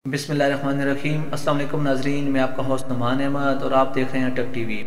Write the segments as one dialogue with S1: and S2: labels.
S1: बिस्मिल्लाहिर्रहमानिर्रहीम। अस्सलाम वालेकुम नाजरीन, मैं आपका होस्ट नुमान अहमद और आप देख रहे हैं टेक टीवी।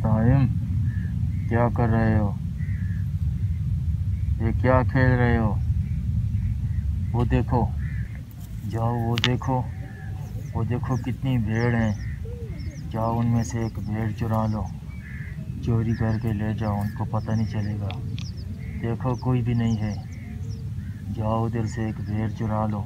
S2: ताहिम, क्या कर रहे हो? ये क्या खेल रहे हो? वो देखो, जाओ वो देखो कितनी भेड़ हैं। जाओ उनमें से एक भेड़ चुरा लो, चोरी करके ले जाओ, उनको पता नहीं चलेगा। देखो कोई भी नहीं है, जाओ उधर से एक भेड़ चुरा लो।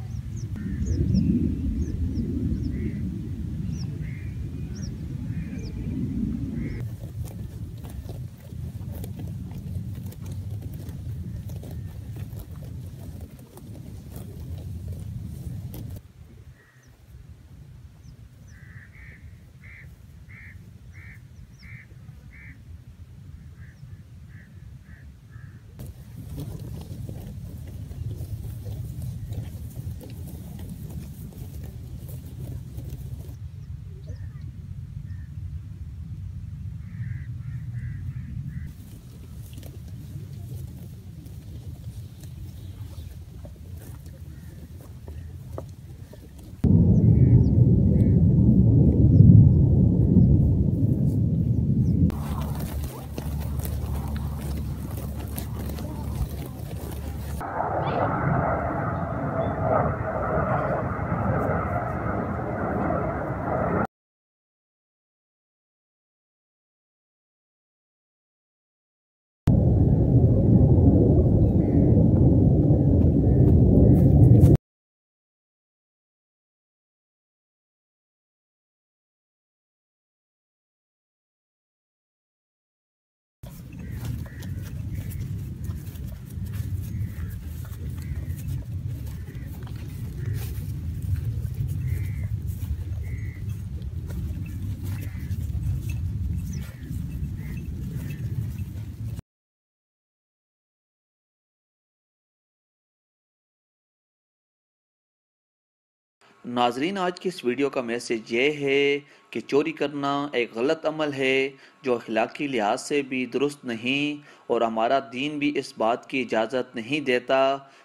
S1: नाजरीन, आज की इस वीडियो का मैसेज ये है कि चोरी करना एक गलत अमल है जो अखलाकी लिहाज से भी दुरुस्त नहीं, और हमारा दीन भी इस बात की इजाज़त नहीं देता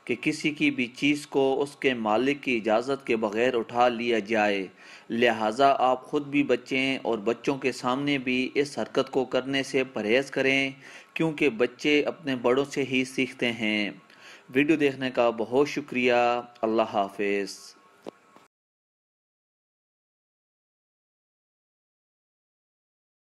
S1: कि किसी की भी चीज़ को उसके मालिक की इजाज़त के बगैर उठा लिया जाए। लिहाजा आप खुद भी बचें और बच्चों के सामने भी इस हरकत को करने से परहेज़ करें, क्योंकि बच्चे अपने बड़ों से ही सीखते हैं। वीडियो देखने का बहुत शुक्रिया। अल्लाह हाफिज़।